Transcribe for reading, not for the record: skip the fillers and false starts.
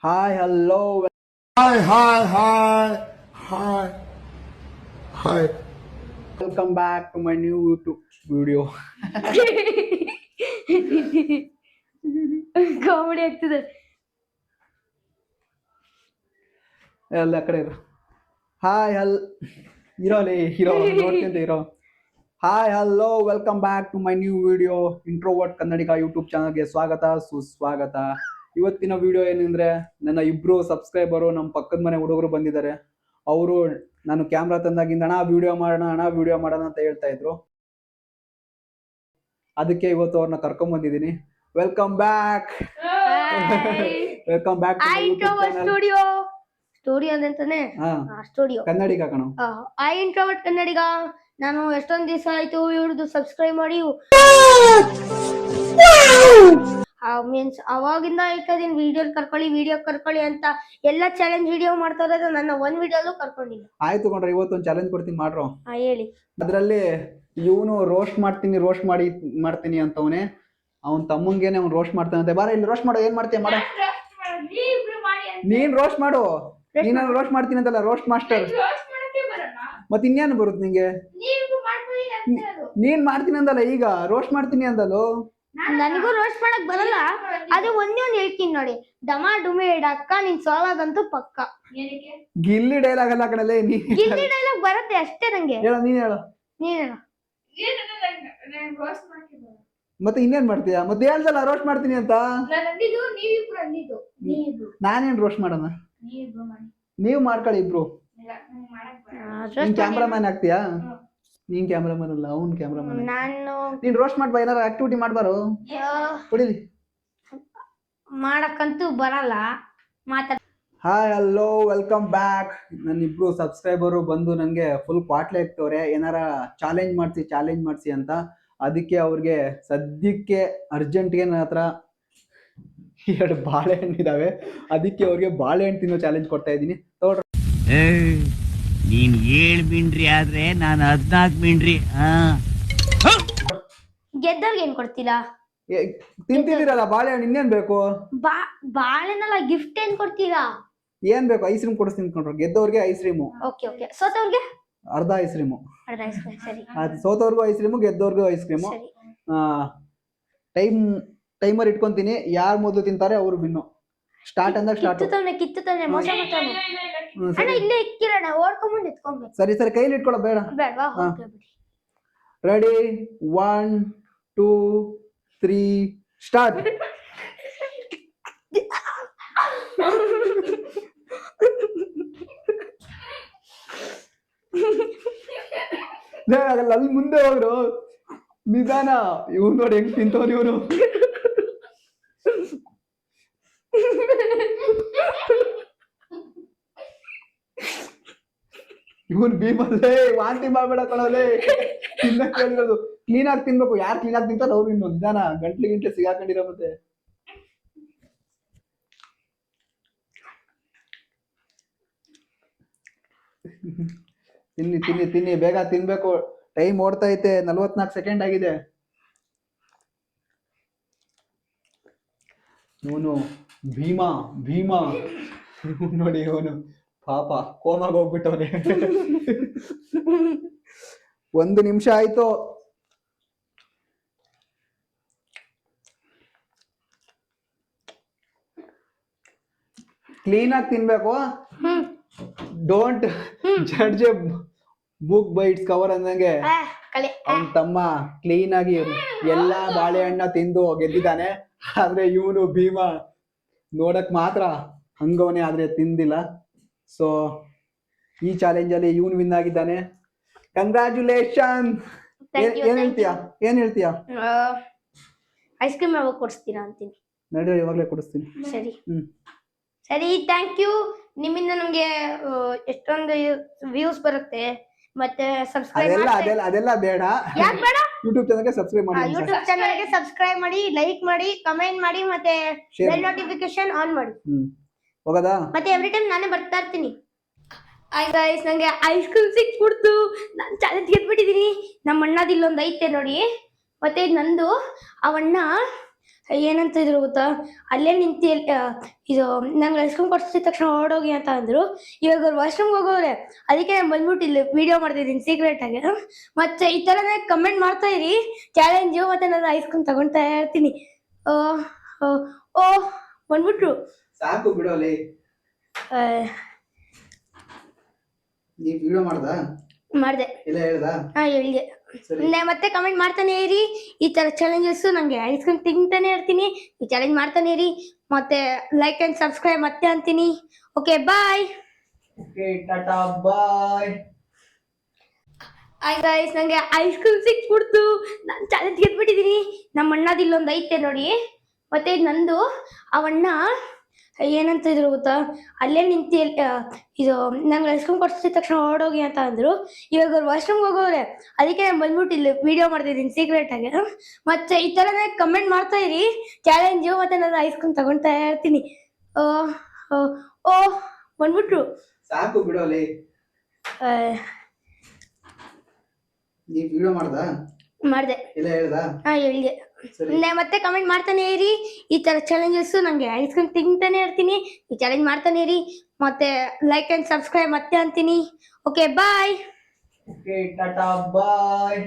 Hi, hello. Hi. Hi. Welcome back to my new YouTube video. Comedy ಆಗ್ತದೆ. ಎಲ್ಲ ಕಡೆ ಇರು. ಹಾಯ್ ಹೀರೋ ನೋಡ್ಕೊಂತ ಇರೋ. Hi hello welcome back to my new video introvert Kannadiga YouTube ಚಾನಲ್ಗೆ ಸ್ವಾಗತ ಸುಸ್ವಾಗತ. ಇವತ್ತಿನ ವಿಡಿಯೋ ಏನಂದ್ರೆ, ನನ್ನ ಇಬ್ರು ಸಬ್ಸ್ಕ್ರೈಬರು ನಮ್ಮ ಪಕ್ಕದ ಮನೆ ಹುಡುಗರು ಬಂದಿದ್ದಾರೆ. ಅವರು ನಾನು ಕ್ಯಾಮ್ರಾ ತಂದಾಗಿಂದ ಅಣ್ಣ ವಿಡಿಯೋ ಮಾಡೋಣ ಅಂತ ಹೇಳ್ತಾ ಇದ್ರು. ಅದಕ್ಕೆ ಇವತ್ತು ಅವ್ರನ್ನ ಕರ್ಕೊಂಡ್ ಬಂದಿದ್ದೀನಿ. ವೆಲ್ಕಮ್ ಬ್ಯಾಕ್ ಸ್ಟುಡಿಯೋ ಅಂತಾನೆ ಸ್ಟುಡಿಯೋ ಕನ್ನಡಿಗ ಕಣ. ಐ ಇಂಟ್ರೋವರ್ಟ್ ಕನ್ನಡಿಗ. ನಾನು ಎಷ್ಟೊಂದ್ ದಿವಸ ಆಯ್ತು ಇವ್ರದ್ದು ಸಬ್ಸ್ಕ್ರೈಬ್ ಮಾಡಿ ಮೀನ್ಸ್ ಅವಾಗಿಂದ ಹೇಳ್ತಾ ಇದೀನಿ ವಿಡಿಯೋ ಕರ್ಕೊಳ್ಳಿ ಅಂತ. ಎಲ್ಲ ಚಾಲೆಂಜ್ ವಿಡಿಯೋ ಮಾಡ್ತಾ ಇರೋದು, ನನ್ನ ಒಂದ್ ವಿಡಿಯೋಲು ಕರ್ಕೊಂಡಿಲ್ಲ. ಆಯ್ತು ಕೊಂಡ್ರೆ, ಇವತ್ತು ಒಂದು ಚಾಲೆಂಜ್ ಕೊಡ್ತೀನಿ ಮಾಡ್ರೋ. ಹೇಳಿ. ಅದ್ರಲ್ಲಿ ಇವನು ರೋಸ್ಟ್ ಮಾಡ್ತೀನಿ ಅಂತವನೇ. ಅವನ್ ತಮ್ಮಂಗೇನೆ ಅವ್ನು ರೋಸ್ಟ್ ಮಾಡ್ತಾನಂತೆ. ಬಾರ ಇಲ್ಲಿ ರೋಸ್ಟ್ ಮಾಡು. ಏನ್ ಮಾಡ್ತೀಯ ಮಾಡ. ನೀನ್ ರೋಸ್ಟ್ ಮಾಡು. ನೀನ್ ರೋಸ್ಟ್ ಮಾಡ್ತೀನಿ ಅಂತಲ್ಲ, ರೋಸ್ಟ್ ಮಾಸ್ಟರ್. ಮತ್ ಇನ್ಯಾನು ಬರುತ್ತೆ ನಿಂಗೆ? ನೀನ್ ಮಾಡ್ತೀನಿ ಅಂದಲ್ಲ, ಈಗ ರೋಸ್ಟ್ ಮಾಡ್ತೀನಿ ಅಂದಲು. ನನಗೂ ರೋಸ್ಟ್ ಮಾಡಕ್ ಬರಲ್ಲ. ಅದು ಒಂದೇ ಒಂದ್ ಹೇಳ್ತೀನಿ ನೋಡಿ, ಡಮ ಡುಮಿ ಅಕ್ಕ ನಿನ್ ಸೋಲಾಗಂತೂ ಪಕ್ಕ. ಗಿಲ್ಲಿ ಡೈಲಾಗ್ ಅಲ್ಲ ಕಣಲೆ. ಗಿಲ್ಲಿ ಡೈಲಾಗ್ ಬರುತ್ತೆ ಅಷ್ಟೇ ನಂಗೆ. ನೀನ್ ಹೇಳು. ಮತ್ತೆ ಇನ್ನೇನ್ ಮಾಡ್ತೀಯ? ಮತ್ತೆ ಹೇಳ್ದಲ್ಲ ರೋಸ್ಟ್ ಮಾಡ್ತೀನಿ ಅಂತ. ನಾನೇನ್ ರೋಸ್ಟ್ ಮಾಡೋಣ? ನೀವ್ ಮಾಡ್ಕೊಳ್ಳಿ ಇಬ್ರು. ನೀನ್ ಕ್ಯಾಮ್ರಾಮನ್ ಆಗ್ತೀಯಾ? ನೀನ್ ಕ್ಯಾಮ್ರಾಮನ್ ಅಲ್ಲ, ಅವ್ನ್ ಕ್ಯಾಮ್ರಾಮನ್. ನೀನ್ ರೋಸ್ಟ್ ಮಾಡ್ಬಾ. ಏನಾರ ಆಕ್ಟಿವಿಟಿ ಮಾಡ್ಬಾರು. ಕುಡಿಲಿ. ಮಾಡಕ್ಕಂತೂ ಬರಲ್ಲ. Hi hello welcome back. ನನ್ನ ಇಬ್ರು ಸಬ್ಸ್ಕ್ರೈಬರು ಬಂದು ನನಗೆ ಫುಲ್ ಕ್ವಾಟ್ಲೆ ಇರ್ತವ್ರೆ, ಏನಾರ ಚಾಲೆಂಜ್ ಮಾಡಿಸಿ ಅಂತ. ಅದಕ್ಕೆ ಅವ್ರಿಗೆ ಸದ್ಯಕ್ಕೆ ಅರ್ಜೆಂಟ್ಗೆ ನನ್ನ ಹತ್ರ 2 ಬಾಳೆಹಣ್ಣಿದಾವೆ. ಅದಕ್ಕೆ ಅವ್ರಿಗೆ ಬಾಳೆಹಣ್ಣು ತಿನ್ನೋ ಚಾಲೆಂಜ್ ಕೊಡ್ತಾ ಇದ್ದೀನಿ. ತಗೊಳ್ರಿ. ನೀನ್ 7 ಮಿಂಡ್ರಿ ಆದ್ರೆ ನಾನು 14 ಮಿಂಡ್ರಿ. ಗೆದ್ದವ್ರಿಗೆ ಏನ್ ಕೊಡ್ತೀರಾ? ತಿಂತಿದ್ದೀರಲ್ಲ ಬಾಳೆಹಣ್ಣು, ಇನ್ನೇನ್ ಬೇಕು? ಬಾಳೆನಲ್ಲ, ಗಿಫ್ಟ್ ಏನ್ ಕೊಡ್ತೀರಾ? ಏನ್ ಬೇಕು? ಐಸ್ ಕ್ರೀಮ್ ಕೊಡಿಸ್ತೀನಿ ಕೊಂಡ್ರು. ಗೆದ್ದವ್ರಿಗೆ ಐಸ್ ಕ್ರೀಮು. ಓಕೆ ಸೋತವ್ರಿಗೆ ಅರ್ಧ ಐಸ್ ಕ್ರೀಮು. ಸರಿ. ಸೋತವ್ರಿಗೂ ಐಸ್ ಕ್ರೀಮು, ಗೆದ್ದವ್ರಿಗೂ ಐಸ್ ಕ್ರೀಮು. ಟೈಮರ್ ಇಟ್ಕೊಂತೀನಿ. ಯಾರು ಮೊದಲು ತಿಂತಾರೆ ಅವರು ಬಿನ್ನು. ಸ್ಟಾರ್ಟ್ ಅಂದಾಗ ಸ್ಟಾರ್ಟ್. ಕಿತ್ತುತ್ತಾನೆ ಮೋಸ ಮಾಡ್ತಾನೆ. ಅಣ್ಣ ಇಲ್ಲೇ ಇಕ್ಕಿರೋಣ, ಓಡ್ಕೊಂಡ್ ಎತ್ಕೊಬೇಕು. ಸರಿ ಕೈಲಿ ಇಟ್ಕೊಳ್ಳೋ ಬೇಡ. ಬೇಡವಾ? Ready 1 2 3 start. ಆಗಲ್ಲ, ಅಲ್ಲಿ ಮುಂದೆ ಹೋಗ್ರು. ನಿಧಾನ. ಇವ್ನು ನೋಡಿ ಹೆಂಗ್ ತಿಂತವ್ರು ಇವನು. ಇವನ್ ಭೀಮಲ್ಲೇ ವಾಂತಿ ಮಾಡ್ಬೇಡ ಕಣೋಲೆ. ತಿನ್ನಕ್ ಹೇಳಿರೋದು ಕ್ಲೀನ್ ಆಗಿ ತಿನ್ಬೇಕು. ಯಾರು ಕ್ಲೀನ್ ಆಗಿ ತಿಂತಾರ ಅವ್ರು. ಇನ್ನು ನಿಧಾನ, ಗಂಟ್ಲೆ ಸಿಗಾಕೊಂಡಿರೋ. ಮತ್ತೆ ತಿನ್ನಿ ಬೇಗ ತಿನ್ಬೇಕು. ಟೈಮ್ ಓಡ್ತಾ ಐತೆ. 44 ಸೆಕೆಂಡ್ ಆಗಿದೆ. ಇವನು ಭೀಮಾ ನೋಡಿ, ಇವನು ಪಾಪ ಕೋಮಾಗ ಹೋಗ್ಬಿಟ್ಟವನೆ. 1 ನಿಮಿಷ ಆಯ್ತು. ಕ್ಲೀನ್ ಆಗಿ ತಿನ್ಬೇಕು. Don't judge A book by it's cover ಅಂದಂಗೆ ಅವನ್ ತಮ್ಮ ಕ್ಲೀನ್ ಆಗಿ ಎಲ್ಲಾ ಬಾಳೆಹಣ್ಣ ತಿಂದು ಗೆದ್ದಿದ್ದಾನೆ. ಆದ್ರೆ ಇವನು ಭೀಮಾ ನೋಡಕ್ ಮಾತ್ರ ಹಂಗವನೇ, ಆದ್ರೆ ತಿಂದಿಲ್ಲ. ಸೊ ಈ ಚಾಲೆಂಜ್ ಅಲ್ಲಿ ಇವನು ವಿನ್ ಆಗಿದ್ದಾನೆ. ಕಂಗ್ರಾಚುಲೇಷನ್. ಏನ್ ಹೇಳ್ತೀಯಾ? ಐಸ್ ಕ್ರೀಮ್ ಯಾವಾಗ ಕೊಡಿಸ್ತೀರಾ ಅಂತೀನಿ. ನಡಿ, ಇವಾಗಲೇ ಕೊಡಿಸ್ತೀನಿ. ಸರಿ ಥ್ಯಾಂಕ್ ಯು. ನಿಮ್ಮಿಂದ ನಮ್ಗೆ ಎಷ್ಟೊಂದು ವ್ಯೂಸ್ ಬರುತ್ತೆ. ಮತ್ತೆ ಅದೆಲ್ಲ ಬೇಡ. ಯಾಕೆ ಬೇಡ? ಯೂಟ್ಯೂಬ್ ಚಾನಲ್ಗೆ ಸಬ್ಸ್ಕ್ರೈಬ್ ಮಾಡಿ. ಯೂಟ್ಯೂಬ್ ಚಾನಲ್ಗೆ ಸಬ್ಸ್ಕ್ರೈಬ್ ಮಾಡಿ, ಲೈಕ್ ಮಾಡಿ, ಕಮೆಂಟ್ ಮಾಡಿ, ಮತ್ತೆ ಬೆಲ್ ನೋಟಿಫಿಕೇಶನ್ ಆನ್ ಮಾಡಿ. ಹೋಗದಾ? ಮತ್ತೆ ಎವ್ರಿ ಟೈಮ್ ನಾನೇ ಬರ್ತಾ ಇರ್ತೀನಿ. ಹಾಯ್ ಗೈಸ್, ನಂಗೆ ಐಸ್ ಕ್ರೀಮ್ ಸಿಕ್ಬಿಡ್ತು. ನಾನು ಚಾಲೆಂಜ್ ಗೆದ್ಬಿಟ್ಟಿದ್ದೀನಿ. ನಮ್ಮ ಅಣ್ಣದ ಇಲ್ಲೊಂದು ಐತೆ ನೋಡಿ. ಮತ್ತೆ ನಂದು ಅವಣ್ಣ ಏನಂತ ಇದ್ರು ಗೊತ್ತಾ, ಅಲ್ಲೇ ನಿಂತಿ ಇದು ನಂಗೆ ಐಸ್ ಕ್ರೀಮ್ ಕೊಡ್ಸಿದ ತಕ್ಷಣ ಹೊರಡೋಗಿ ಅಂತ ಅಂದ್ರು. ಇವಾಗ ಅವ್ರು ವಾಶ್ರೂಮ್ಗೆ ಹೋಗೋರೆ, ಅದಕ್ಕೆ ನಾನು ಬಂದ್ಬಿಟ್ಟು ಇಲ್ಲಿ ವಿಡಿಯೋ ಮಾಡ್ತಿದ್ದೀನಿ ಸೀಕ್ರೆಟ್ ಆಗಿ. ಮತ್ತೆ ಈ ಥರನೇ ಕಮೆಂಟ್ ಮಾಡ್ತಾ ಇರಿ, ಚಾಲೆಂಜು, ಮತ್ತೆ ನಾನು ಐಸ್ ಕ್ರೀಮ್ ತಗೊಳ್ತಾ ಇರ್ತೀನಿ. ಓ ಓ ಓ ಬಂದ್ಬಿಟ್ರು. ಸಾಕು ಬಿಡೋಲಿ, ನೀ ವಿಡಿಯೋ ಮಾಡಿದೆ. ಎಲ್ಲ ಹೇಳ್ದ? ಹಾ, ಹೇಳಿದೆ. ಸರಿ. ಮತ್ತೆ ಕಮೆಂಟ್ ಮಾಡ್ತಾನೆ ಇರಿ, ಈ ತರ ಚಾಲೆಂಜಸ್ ನಂಗೆ ಐಸ್ ಕ್ರೀಮ್ ತಿಂತಾನೆ ಇರ್ತೀನಿ, ಈ ಚಾಲೆಂಜ್ ಮಾಡ್ತಾನೆ ಇರಿ. ಮತ್ತೆ ಲೈಕ್ ಅಂಡ್ ಸಬ್ಸ್ಕ್ರೈಬ್ ಮತ್ತೆ ಅಂತೀನಿ. ಓಕೆ, ಬಾಯ್. ಓಕೆ, ಟಾಟಾ, ಬಾಯ್. ಹಾಯ್ ಗೈಸ್, ನಂಗೆ ಐಸ್ ಕ್ರೀಮ್ ಸಿಕ್ಬಿಡ್ತು. ನಾನು ಚಾಲೆಂಜ್ ಗೆದ್ಬಿಟ್ಟಿದ್ದೀನಿ. ನಮ್ಮ ಅಣ್ಣದ ಇಲ್ಲೊಂದು ಐತೆ ನೋಡಿ, ಮತ್ತೆ ಇದು ನಂದು. ಅವಣ್ಣ ಏನಂತ ಇದ್ರು ಗೊತ್ತಾ, ಅಲ್ಲೇ ನಿಂತಿ ಇದು ನಂಗೆ ಐಸ್ ಕ್ರೀಮ್ ಕೊಡ್ಸಿದ ತಕ್ಷಣ ಹೊರಡೋಗಿ ಅಂತ ಅಂದ್ರು. ಇವಾಗ ಅವ್ರು ವಾಶ್ರೂಮ್ಗೆ ಹೋಗೋರೆ, ಅದಕ್ಕೆ ನಾನು ಬಂದ್ಬಿಟ್ಟು ಇಲ್ಲಿ ವಿಡಿಯೋ ಮಾಡ್ತಿದ್ದೀನಿ ಸೀಕ್ರೆಟ್ ಆಗಿ. ಮತ್ತೆ ಈ ಥರನೇ ಕಮೆಂಟ್ ಮಾಡ್ತಾ ಇರಿ, ಚಾಲೆಂಜು, ಮತ್ತೆ ನಾನು ಐಸ್ ಕ್ರೀಮ್ ತಗೊಳ್ತಾ ಇರ್ತೀನಿ. ಓ ಓ ಓ ಬಂದ್ಬಿಟ್ರು. ಸಾಕು ಬಿಡೋಲಿ, ನೀ ವಿಡಿಯೋ ಮಾಡಿದೆ. ಎಲ್ಲ ಹೇಳ್ದ? ಹಾ, ಹೇಳಿದೆ. ಸರಿ. ಮತ್ತೆ ಕಮೆಂಟ್ ಮಾಡ್ತಾನೆ ಇರಿ, ಈ ತರ ಚಾಲೆಂಜಸ್ ನಂಗೆ ಐಸ್ ಕ್ರೀಮ್ ತಿಂತಾನೆ ಇರ್ತೀನಿ, ಈ ಚಾಲೆಂಜ್ ಮಾಡ್ತಾನೆ ಇರಿ. ಮತ್ತೆ ಲೈಕ್ ಅಂಡ್ ಸಬ್ಸ್ಕ್ರೈಬ್ ಮತ್ತೆ ಅಂತೀನಿ. ಓಕೆ, ಬಾಯ್. ಓಕೆ, ಟಾಟಾ, ಬಾಯ್.